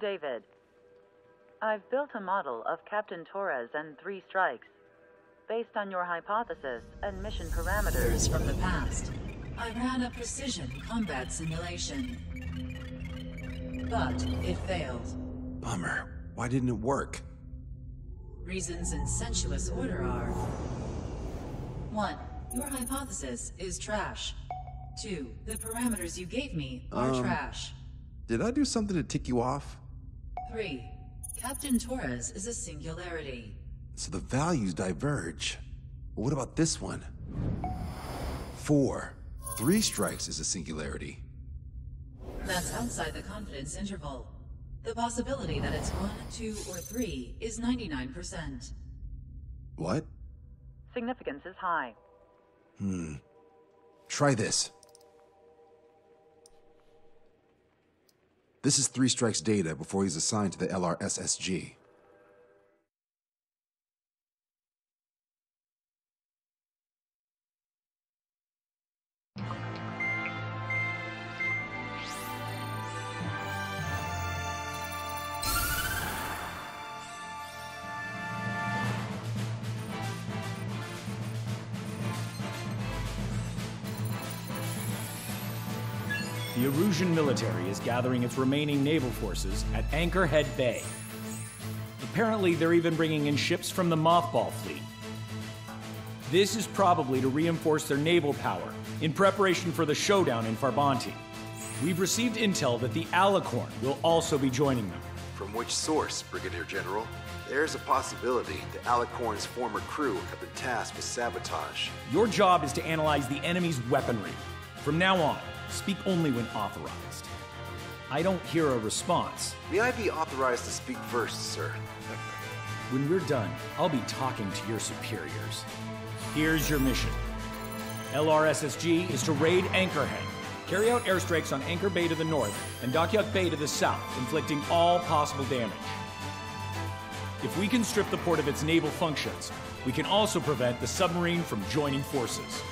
David, I've built a model of Captain Torres and 3 strikes. Based on your hypothesis and mission parameters from the past, I ran a precision combat simulation. But it failed. Bummer. Why didn't it work? Reasons in sensuous order are: 1. Your hypothesis is trash. 2. The parameters you gave me are trash. Did I do something to tick you off? 3. Captain Torres is a singularity. So the values diverge. But what about this one? 4. 3 strikes is a singularity. That's outside the confidence interval. The possibility that it's 1, 2, or 3 is 99%. What? significance is high. Try this. This is 3 Strike's data before he's assigned to the LRSSG. The Erusian military is gathering its remaining naval forces at Anchorhead Bay. Apparently, they're even bringing in ships from the Mothball fleet. This is probably to reinforce their naval power in preparation for the showdown in Farbanti. We've received intel that the Alicorn will also be joining them. From which source, Brigadier General? There's a possibility the Alicorn's former crew have been tasked with sabotage. Your job is to analyze the enemy's weaponry. From now on, speak only when authorized. I don't hear a response. May I be authorized to speak first, sir? When we're done, I'll be talking to your superiors. Here's your mission. LRSSG is to raid Anchorhead, carry out airstrikes on Anchor Bay to the north and Dockyuk Bay to the south, inflicting all possible damage. If we can strip the port of its naval functions, we can also prevent the submarine from joining forces.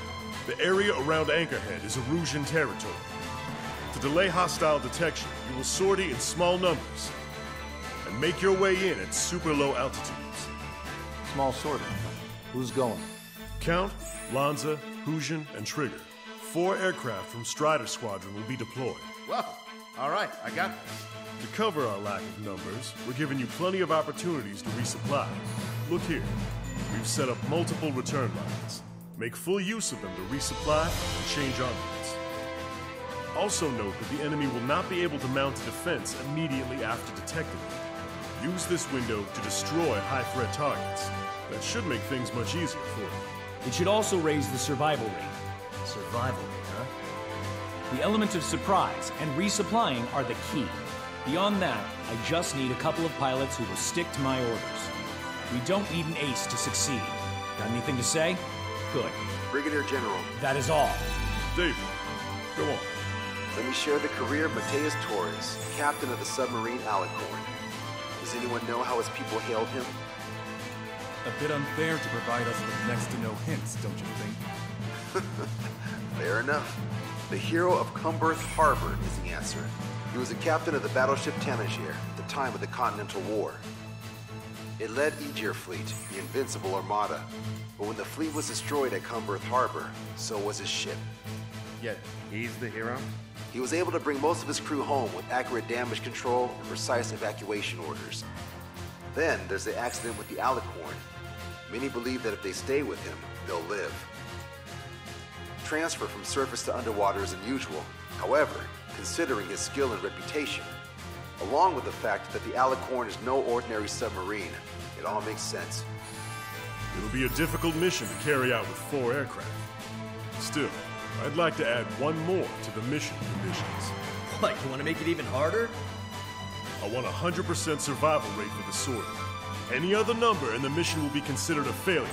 The area around Anchorhead is Erusian territory. To delay hostile detection, you will sortie in small numbers and make your way in at super low altitudes. Small sortie. Who's going? Count, Lanza, Hujan, and Trigger. 4 aircraft from Strider Squadron will be deployed. Well, all right, I got this. To cover our lack of numbers, we're giving you plenty of opportunities to resupply. Look here. We've set up multiple return lines. Make full use of them to resupply and change armaments. Also note that the enemy will not be able to mount a defense immediately after detecting them. Use this window to destroy high-threat targets. That should make things much easier for you. It should also raise the survival rate. Survival rate, huh? The element of surprise and resupplying are the key. Beyond that, I just need a couple of pilots who will stick to my orders. We don't need an ace to succeed. Got anything to say? Good. Brigadier General. That is all. David, go on. Let me share the career of Mateus Torres, captain of the submarine Alicorn. Does anyone know how his people hailed him? A bit unfair to provide us with next to no hints, don't you think? Fair enough. The hero of Cumberth Harbor is the answer. He was a captain of the battleship Tanager at the time of the Continental War. It led Aegir Fleet, the Invincible Armada. But when the fleet was destroyed at Cumberth Harbor, so was his ship. Yet, he's the hero? He was able to bring most of his crew home with accurate damage control and precise evacuation orders. Then there's the accident with the Alicorn. Many believe that if they stay with him, they'll live. Transfer from surface to underwater is unusual. However, considering his skill and reputation, along with the fact that the Alicorn is no ordinary submarine, it all makes sense. It'll be a difficult mission to carry out with 4 aircraft. Still, I'd like to add one more to the mission conditions. What, you want to make it even harder? I want a 100% survival rate for the sortie. Any other number and the mission will be considered a failure.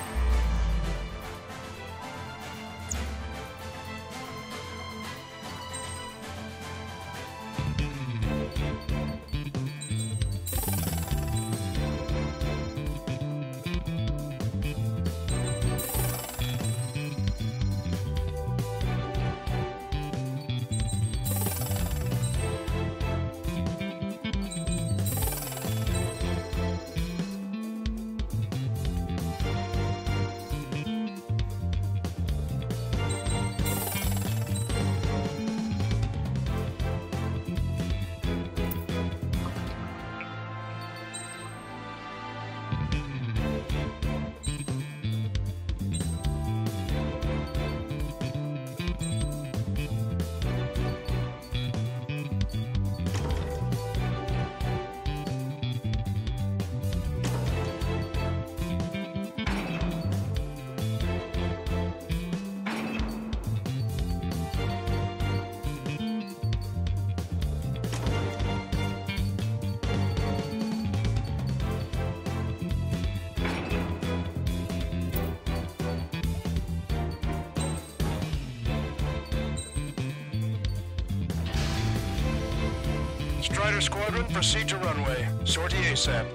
Strider Squadron, proceed to runway. Sortie ASAP.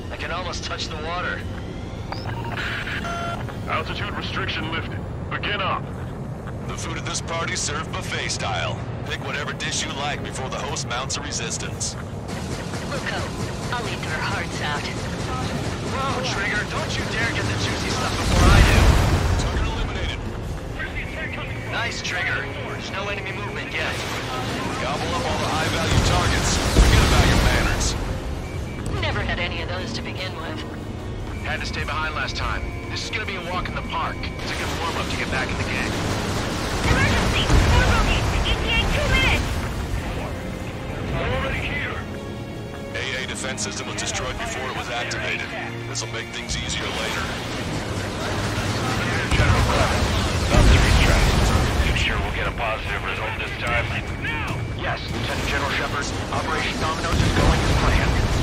I can almost touch the water. Altitude restriction lifted. Begin up. The food at this party served buffet style. Pick whatever dish you like before the host mounts a resistance. Luco, I'll eat their hearts out. Whoa, Trigger, don't you dare get the juicy stuff before I do. Target eliminated. Nice, Trigger. There's no enemy movement yet. Gobble up all the high-value targets. Forget about your manners. Never had any of those to begin with. Had to stay behind last time. This is gonna be a walk in the park. It's a good warm-up to get back in the game. Emergency! Turbo gate! ETA 2 minutes! We're already here. AA defense system was destroyed before it was activated. This'll make things easier later. General Clemens, about 3 strikes. You sure we'll get a positive result this time? Yes, Lieutenant General Shepard. Operation Dominoes is going as planned.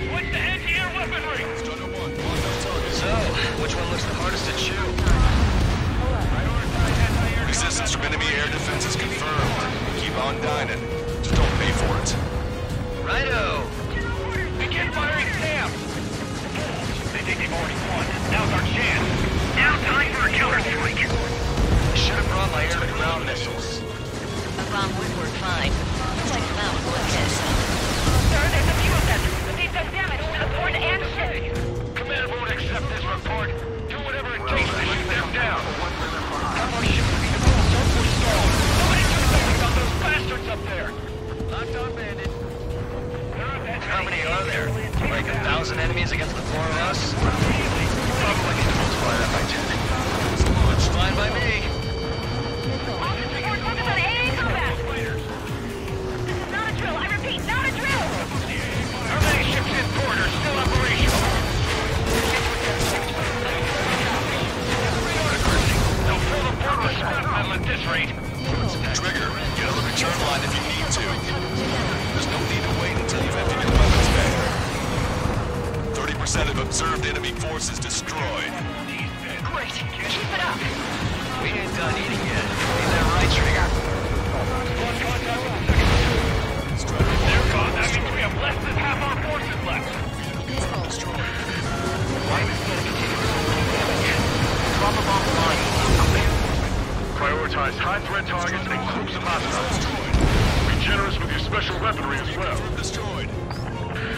Switch to anti-air weaponry! So, which one looks the hardest to chew? Resistance from enemy air defenses confirmed. Keep on dining. Just don't pay for it. Righto! Begin firing Sam! They think they've already won. Now's our chance. Now time for a counterstrike. Should have brought my air-to-ground missiles. A bomb would work fine. Like the mountain would test. Sir, there's a few of them, but they've done damage to the port and ship. Command won't accept this report. Do whatever it takes to shoot them down. Have our ship to be the full circle stalled. Somebody do something about those bastards up there. Locked on, Bandit. How many are there? Like 1,000 enemies against the 4 of us? Probably need to multiply that by 10. It's fine by me. Focus on AA combat! This is not a drill, I repeat, not a drill! How many ships in port are still operational? They'll fill the port with scrap metal at this rate. Trigger, get on the return line if you need to. There's no need to wait until you've emptied your weapons bank. 30% of observed enemy forces destroyed. Great, keep it up! We ain't done eating yet. Ain't that right, Trigger? That means we have less than half our forces left. Why are we gonna continue damage? Drop a bomb line. Prioritize high-threat targets and groups of hostiles. Be generous with your special weaponry as well. Destroyed.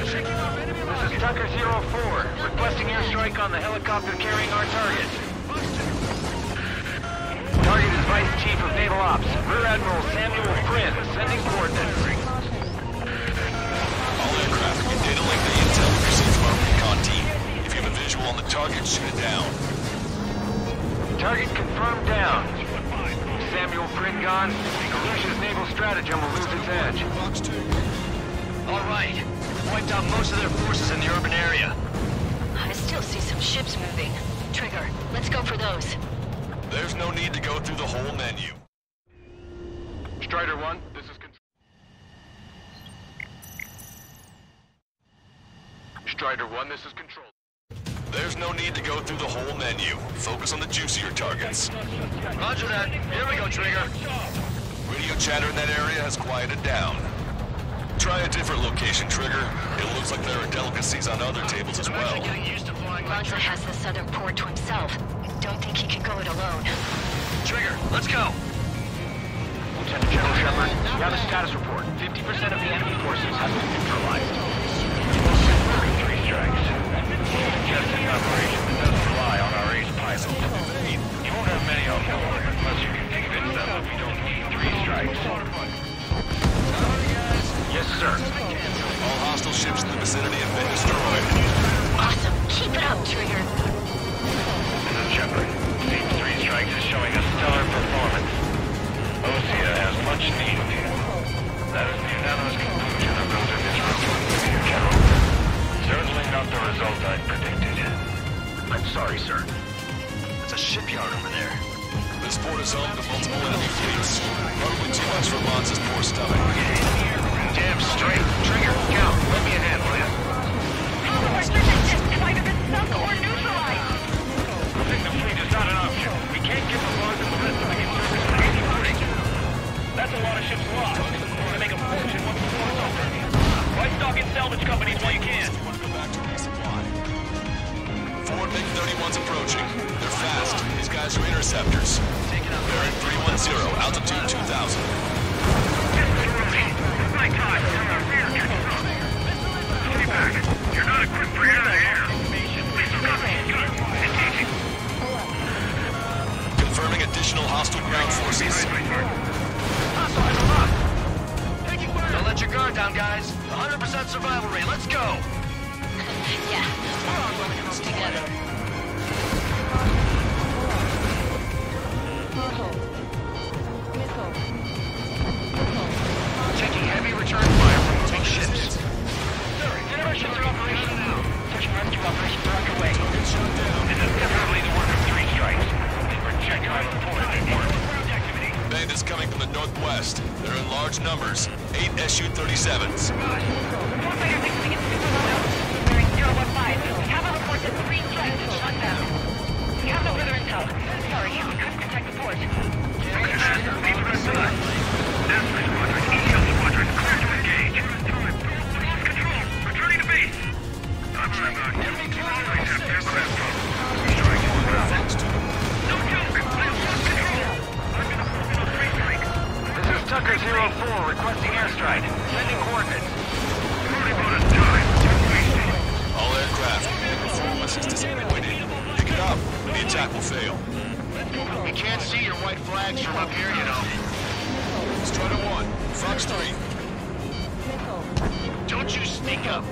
This is Tucker 04, requesting airstrike on the helicopter carrying our target. Target is Vice Chief of Naval Ops, Rear Admiral Samuel Prin, sending coordinates. All aircraft can data link the intel we received from our recon team. If you have a visual on the target, shoot it down. Target confirmed down. Samuel Prin gone. Illusion's naval stratagem will lose its edge. All right. Wiped out most of their forces in the urban area. I still see some ships moving. Trigger, let's go for those. There's no need to go through the whole menu. Strider 1, this is control. Strider 1, this is control. There's no need to go through the whole menu. Focus on the juicier targets. Roger that. Here we go, Trigger. Radio chatter in that area has quieted down. Try a different location, Trigger. It looks like there are delicacies on other tables as well. Roger has the southern port to himself. Don't think he can go it alone. Trigger, let's go. Lieutenant General Shepard, we have a status report. 50% of the enemy forces have been neutralized. 3 strikes. Just an operation that doesn't rely on our ace pilots. You won't have many of them, unless you can convince them that we don't need 3 strikes. Yes, sir. All hostile ships in the vicinity have been destroyed. Awesome. Keep it up, Trigger. This is Shepard. Team 3 strikes is showing a stellar performance. That's a shipyard over there. This port is home to multiple enemy fleets. Probably too much for Mons' poor stomach. Damn straight. Trigger, count. Let me a hand, will ya? Half of our ships have either been sunk or neutralized. I think the fleet is not an option. We can't give the Mons and the rest of the in-service for any footing. That's a lot of ships lost. We're gonna make a fortune once the war's over. Buy stock in salvage companies while you can. You want to go back to resupply? Forward MiG-31's approaching. They're fast. These guys are interceptors. They're at 310, altitude 2,000. My God, stay back. You're not equipped for air-to-air. Confirming additional hostile ground forces. Don't let your guard down, guys. 100% survival rate. Let's go. Yeah, we're all going in this together. Taking heavy return fire from moving ships. Sir, our ships are operational now. Search and rescue operations are underway. This is definitely the work of 3 strikes. The projectile reported report. Bandits coming from the northwest. They're in large numbers. 8 Su-37s. Warfighter mixing in super low. Bearing 015. We have a report that 3 strikes have shut down. We have no further intel. Sorry, we couldn't detect the port. Tucker 04 requesting airstrike. Sending coordinates. All aircraft. Performance is disappointed. Pick it up. The attack will fail. We can't see your white flags from up here, you know. Strider 1, Fox 3. Don't you sneak up.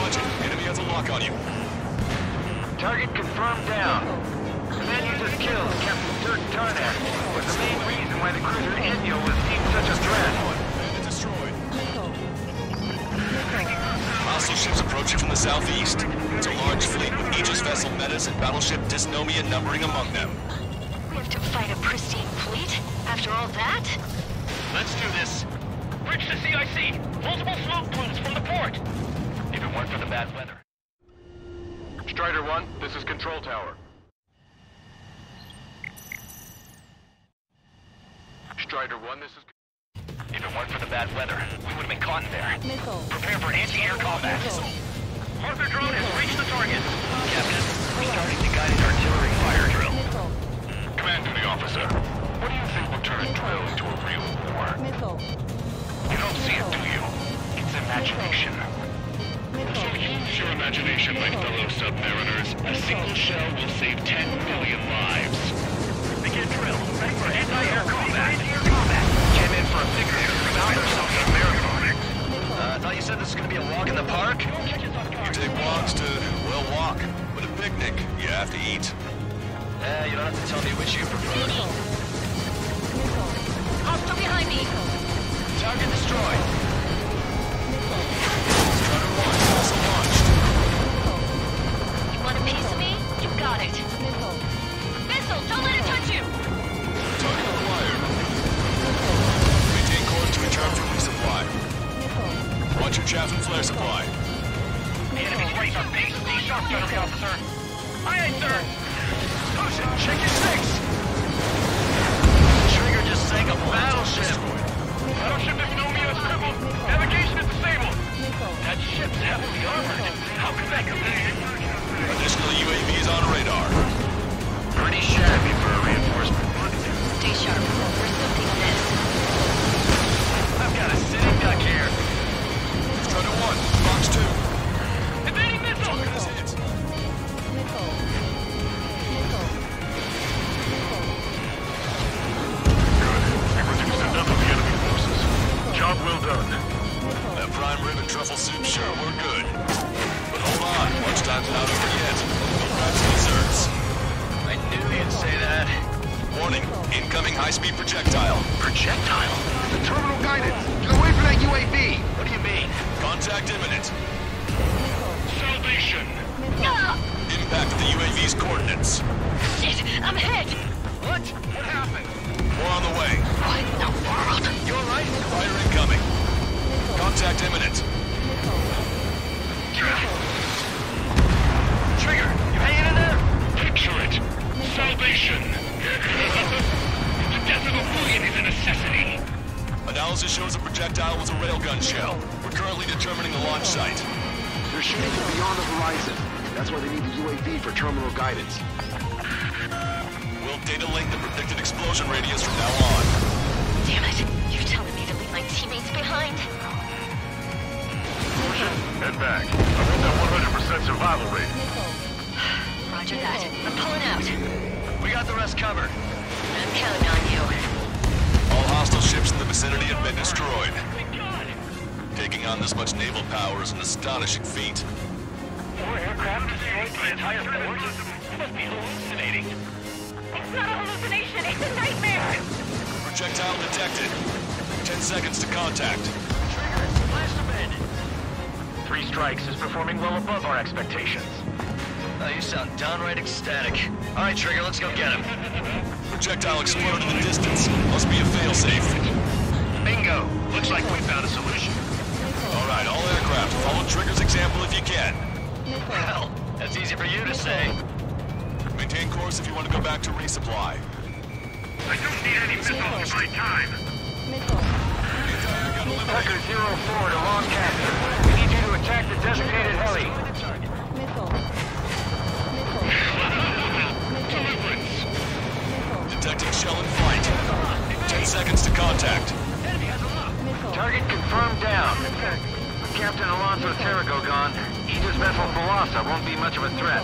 Watch it. Enemy has a lock on you. Target confirmed down. The man you just killed, Captain Dirk Tarnak, was the main reason why the cruiser Inyo was deemed such a threat. Bandit destroyed. Hostile ships approaching from the southeast. It's a large fleet with Aegis vessel Metas and battleship Dysnomia numbering among them. We have to fight a pristine fleet? After all that? Let's do this. Bridge to CIC. Multiple smoke plumes from the port. If it weren't for the bad weather. Strider 1, this is Control Tower. Strider 1, this is... If it weren't for the bad weather, we would have been caught in there. Missile. Prepare for anti-air combat. Harper drone has reached the target. Captain, we're starting the guided artillery fire drill. Command duty officer. What do you think will turn a drill into a real war? Missile. You don't see it, do you? It's imagination. So use your imagination, my fellow submariners. A single shell will save 10 million lives. Begin drill. Ready for anti-air combat. Came in for a picnic. Now there's something American. I thought you said this was going to be a walk in the park? You take walks to, well, walk. But a picnic, you have to eat. You don't have to tell me which you prefer. Hostile behind me! Target destroyed. Strider 1 also launched. You want a piece of me? You got it. Missile, don't let it touch you! Target acquired. Maintain course to return for resupply. Watch your chaff and flare supply. The enemy's right on base. Stay sharp, gunnery officer. Aye, aye, sir. Push it. Check your six. Trigger just sank a battleship. Battleship Dysnomia is crippled. Navigation is disabled. That ship's heavily armored. How could that come in? Additional UAVs on radar. Pretty shabby for a reinforcement. Stay sharp. We're soaking this. I've got a sitting duck here. Strider 1, Fox 2. Evading missile! Target is hit. We've reduced enough of the enemy forces. Job well done. That prime rib and truffle soup sure were good. But hold on, lunchtime's not over yet. Go grab some desserts. I knew you'd say that. Warning, incoming high-speed projectile. Projectile? The terminal guidance! Get away from that UAV! What do you mean? Contact imminent. Salvation! Impact of the UAV UAV's coordinates. Shit, I'm hit! What? What happened? More on the way. What in the world? You alright? Fire incoming. Contact imminent. Trigger, you hanging in there? Picture it. Salvation. The death of a million is a necessity. Analysis shows the projectile was a railgun shell. We're currently determining the launch site. They're shooting from beyond the horizon. That's why they need the UAV for terminal guidance. We'll data link the predicted explosion radius from now on. Damn it. You're telling me to leave my teammates behind? Head back. I'm in that 100% survival rate. Roger that. I'm pulling out. We got the rest covered. I'm counting on you. All hostile ships in the vicinity have been destroyed. Taking on this much naval power is an astonishing feat. 4 aircraft destroyed the entire force? You must be hallucinating. It's not a hallucination, it's a nightmare! Projectile detected. 10 seconds to contact. Trigger, blast abandoned. 3 Strikes is performing well above our expectations. Oh, you sound downright ecstatic. All right, Trigger, let's go get him. Projectile exploded in the distance. Must be a failsafe. Bingo! Looks like we found a solution. All right, all aircraft, follow Trigger's example if you can. Well, that's easy for you to say. Maintain course if you want to go back to resupply. I don't need any missiles in my time. Record 04 to Long Captain. We need you to attack the designated heli. Detecting shell in flight. 10 seconds to contact. Target confirmed down. With Captain Alonso Terrigo gone, Aegis vessel Thalassa won't be much of a threat.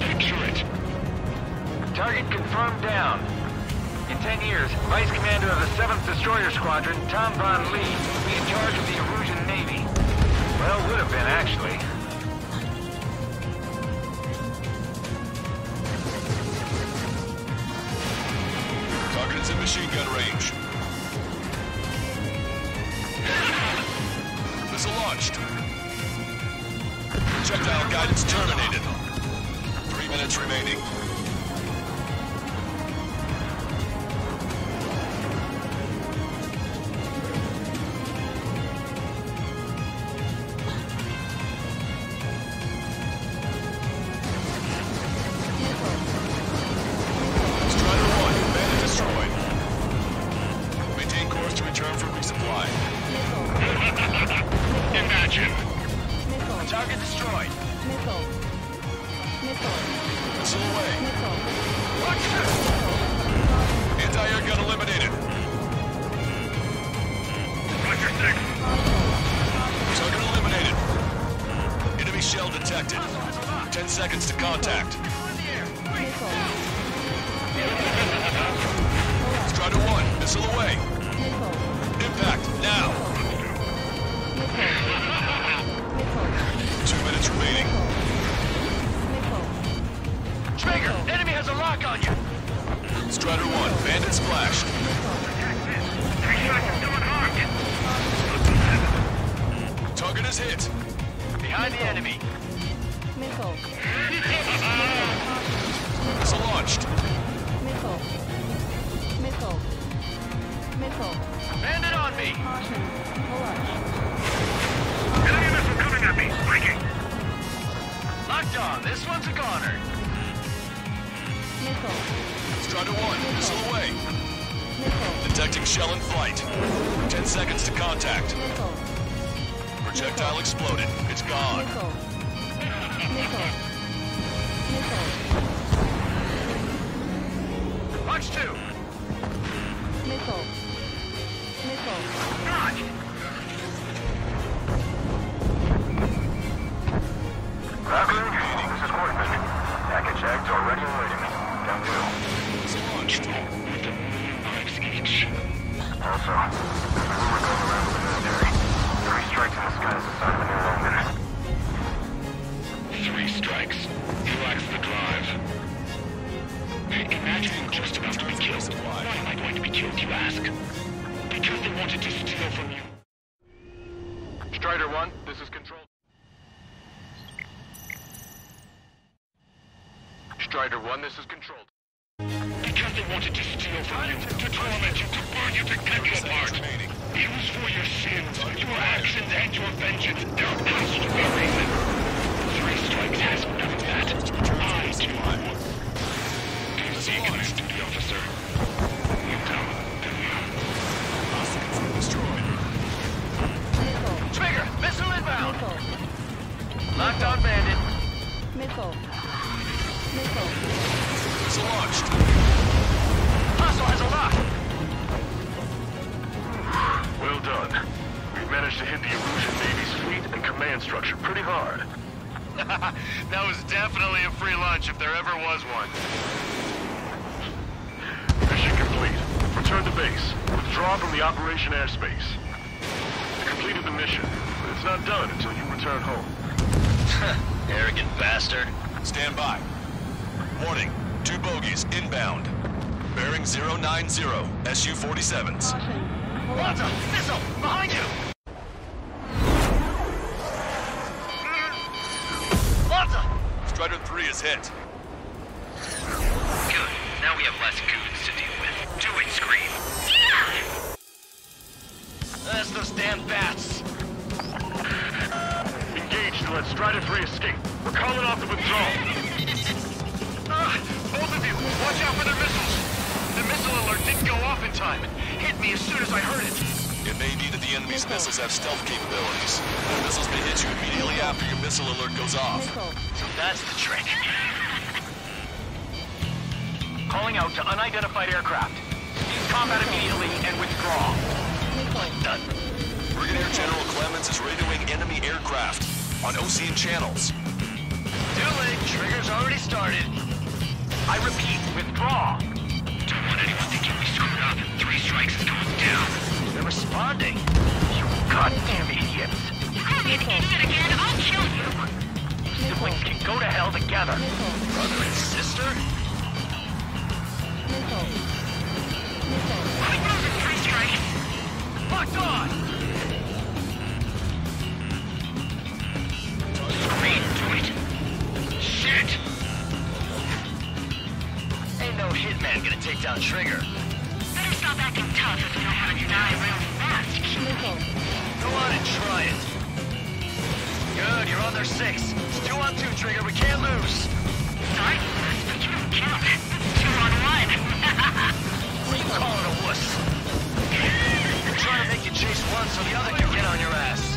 Picture it. Target confirmed down. In 10 years, Vice Commander of the 7th Destroyer Squadron, Tom Von Lee, will be in charge of the Erusian Navy. Well, would have been, actually. Target is in machine gun range. Missile launched. Projectile guidance terminated. 3 minutes remaining. Target destroyed. Missile away. Anti-air gun eliminated. Roger 6. Target eliminated. Enemy shell detected. 10 seconds to contact. Strider 1, missile away. Impact, now. 2 minutes remaining. Trigger, enemy has a lock on you. Strider 1, bandit splashed. 3 seconds doing arc. Target is hit. Behind the enemy. Missile launched. Bandit on me. Enemy missile coming at me. Breaking. Locked on. This one's a goner. Strider 1, missile away. Detecting shell in flight. 10 seconds to contact. Projectile exploded. It's gone. Watch 2. Dodge. Raccoon, this is Hortman. Package X already awaiting. Down 2. It's launched. Also, there's a rumor going around with the military. 3 strikes in the sky is a sign of a new omen. 3 strikes. He lacks the drive. Imagine just about to be killed. ask? Because they wanted to steal from you. Strider 1, this is Control. Strider 1, this is Control. Because they wanted to steal from you, to torment you, to burn you, to cut you apart. It was for your sins, your actions, and your vengeance. There has to be a reason. 3 Strikes has none of that. I do. Do you see Connect Duty Officer? You tell them. Trigger, missile inbound! Locked on bandit. Missile. Missile launched. Hostile has a lock! Well done. We've managed to hit the Illusion Navy's fleet and command structure pretty hard. That was definitely a free lunch if there ever was one. Mission complete. Return to base. Withdraw from the Operation Airspace. You completed the mission, but it's not done until you return home. Arrogant bastard. Stand by. Warning. 2 bogies inbound. Bearing 090. SU-47s. Lanza! Missile! Behind you! Lanza! Strider 3 is hit. Good. Now we have less goons to deal with. Do it, Scream. That's those damn bats. Engage to let Strider 3 escape. We're calling off the withdrawal. Both of you, watch out for their missiles. The missile alert didn't go off in time. Hit me as soon as I heard it. It may be that the enemy's missiles have stealth capabilities. The missiles may hit you immediately after your missile alert goes off. So that's the trick. Calling out to unidentified aircraft. Cease combat immediately and withdraw. Done. Brigadier General Clemens is radioing enemy aircraft on Ocean channels. Too late. Trigger's already started. I repeat, withdraw. Don't want anyone thinking we screwed up. 3 Strikes is going down. They're responding. You goddamn idiots. If you do it again, I'll kill you. Siblings can go to hell together. Brother and sister? Quit moving, 3 Strikes. Locked on! Scream, do it. Shit! Ain't no hitman gonna take down Trigger. Better stop acting tough if you don't want to die real fast. Go on and try it. Good, you're on their 6. It's 2 on 2, Trigger. We can't lose. Sorry, but you don't count. 2 on 1. What are you calling a wuss? I'm trying to make you chase one so the other can get on your ass.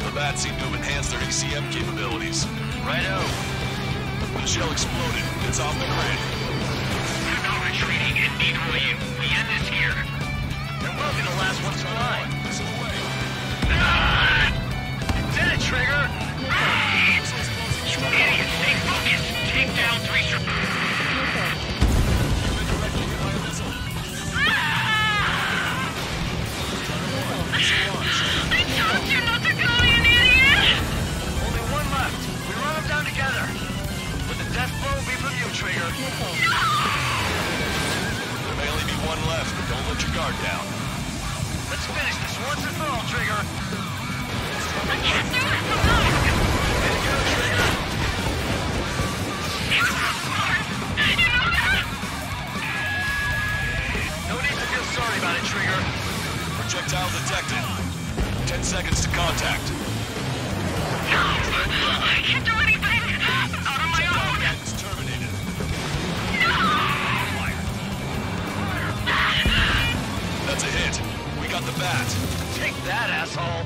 The bats seem to have enhanced their ECM capabilities. Righto. The shell exploded. It's off the grid. We're not retreating, and neither will you. We end this here. And we'll be the last ones alive. Missile away. Did it, Trigger! You idiot! Stay focused! Take down 3 Strikes. I told you not to go, you idiot! Only 1 left. We run them down together. Would the death blow be from you, Trigger? There may only be 1 left, but don't let your guard down. Let's finish this once and for all, Trigger. I can't do this alone! There you go, Trigger. You know that? No need to feel sorry about it, Trigger. Projectile detected. 10 seconds to contact. No! I can't do anything! Out on my own! It's terminated. That's a hit. We got the bat. Take that, asshole.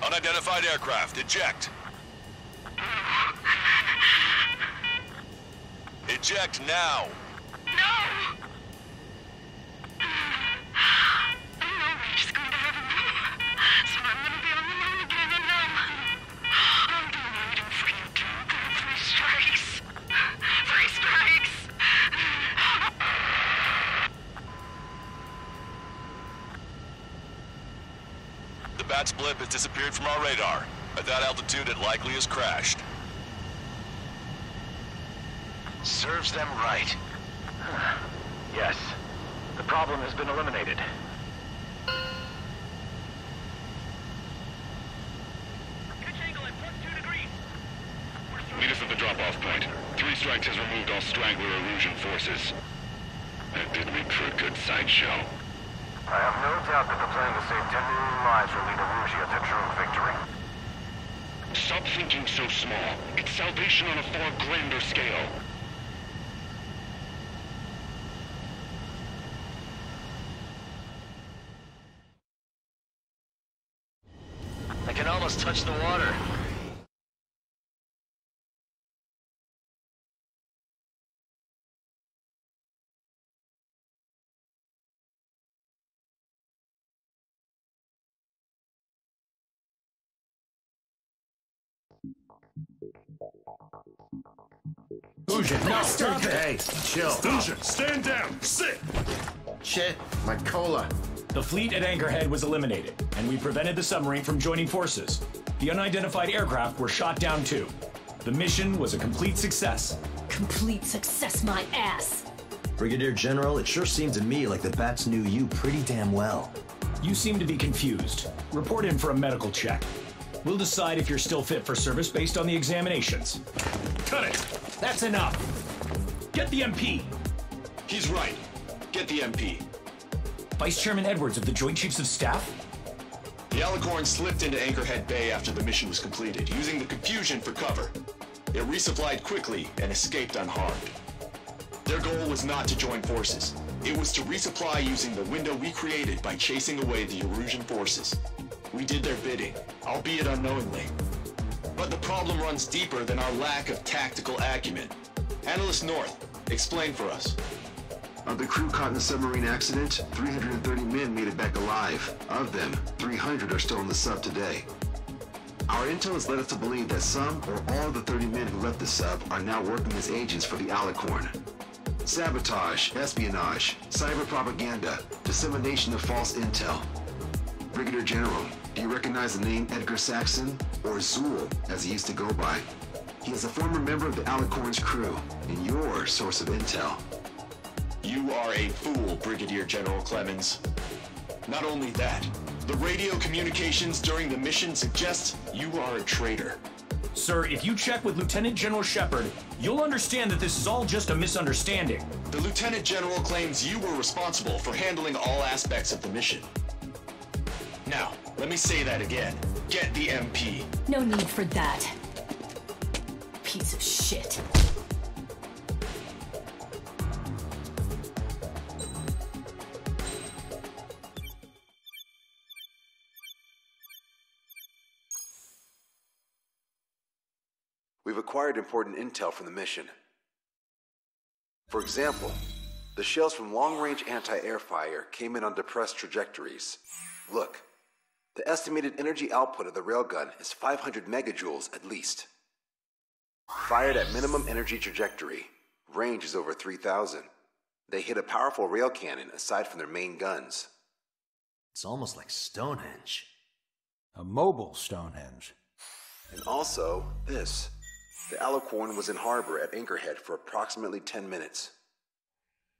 Unidentified aircraft, eject. Eject now. No! I'm just going to have a move. So I'm going to be on the moon again and I'm done waiting for you to go 3 Strikes. 3 Strikes! Bat's blip has disappeared from our radar. At that altitude, it likely has crashed. Serves them right. Yes. The problem has been eliminated. Meet us at the drop-off point. 3 Strikes has removed all Strangler Erusian forces. That did make for a good sideshow. I have no doubt that the plan to save 10 million lives will lead Erusia to true victory. Stop thinking so small. It's salvation on a far grander scale. I can almost touch the water. Fusion, no! Stop it! Hey, chill. Fusion, stand down! Sit! Shit, my cola. The fleet at Anchorhead was eliminated, and we prevented the submarine from joining forces. The unidentified aircraft were shot down too. The mission was a complete success. Complete success, my ass. Brigadier General, it sure seemed to me like the Bats knew you pretty damn well. You seem to be confused. Report in for a medical check. We'll decide if you're still fit for service based on the examinations. Cut it! That's enough! Get the MP! He's right. Get the MP. Vice Chairman Edwards of the Joint Chiefs of Staff? The Alicorn slipped into Anchorhead Bay after the mission was completed, using the confusion for cover. It resupplied quickly and escaped unharmed. Their goal was not to join forces. It was to resupply using the window we created by chasing away the Erusian forces. We did their bidding, albeit unknowingly. But the problem runs deeper than our lack of tactical acumen. Analyst North, explain for us. Of the crew caught in the submarine accident, 330 men made it back alive. Of them, 300 are still in the sub today. Our intel has led us to believe that some or all of the 30 men who left the sub are now working as agents for the Alicorn. Sabotage, espionage, cyber propaganda, dissemination of false intel. Brigadier General, do you recognize the name Edgar Saxon, or Zool, as he used to go by? He is a former member of the Alicorn's crew, and your source of intel. You are a fool, Brigadier General Clemens. Not only that, the radio communications during the mission suggest you are a traitor. Sir, if you check with Lieutenant General Shepard, you'll understand that this is all just a misunderstanding. The Lieutenant General claims you were responsible for handling all aspects of the mission. Now, let me say that again. Get the MP. No need for that. Piece of shit. We've acquired important intel from the mission. For example, the shells from long-range anti-air fire came in on depressed trajectories. Look, the estimated energy output of the railgun is 500 megajoules at least. Fired at minimum energy trajectory, range is over 3,000. They hit a powerful rail cannon aside from their main guns. It's almost like Stonehenge. A mobile Stonehenge. And also, this. The Alicorn was in harbor at Anchorhead for approximately 10 minutes.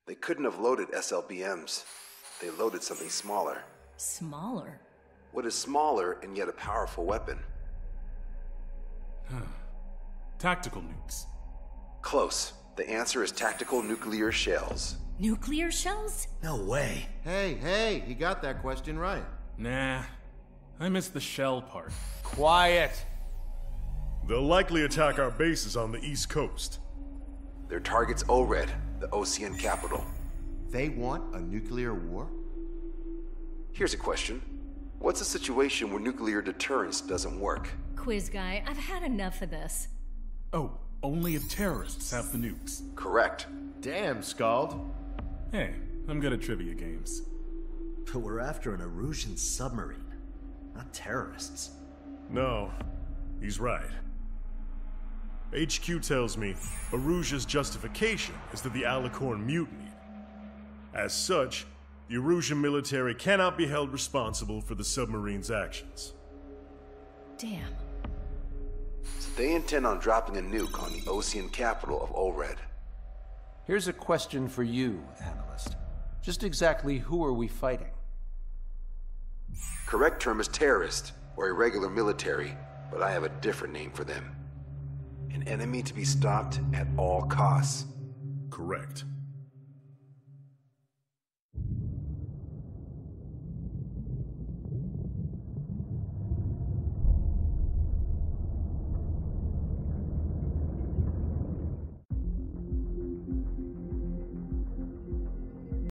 They couldn't have loaded SLBMs. They loaded something smaller. Smaller? What is smaller and yet a powerful weapon? Tactical nukes. Close. The answer is tactical nuclear shells. Nuclear shells? No way. Hey, he got that question right. Nah, I missed the shell part. Quiet. They'll likely attack our bases on the East Coast. Their target's ORED, the Osean capital. They want a nuclear war? Here's a question. What's a situation where nuclear deterrence doesn't work? Quiz guy, I've had enough of this. Oh, only if terrorists have the nukes. Correct. Damn, Scald. Hey, I'm good at trivia games. But we're after an Erusian submarine, not terrorists. No, he's right. HQ tells me Erusia's justification is that the Alicorn mutinied. As such, The Erusian military cannot be held responsible for the submarine's actions. Damn. So they intend on dropping a nuke on the Osean capital of Olred. Here's a question for you, analyst. Just exactly who are we fighting? Correct term is terrorist, or irregular military, but I have a different name for them. An enemy to be stopped at all costs. Correct.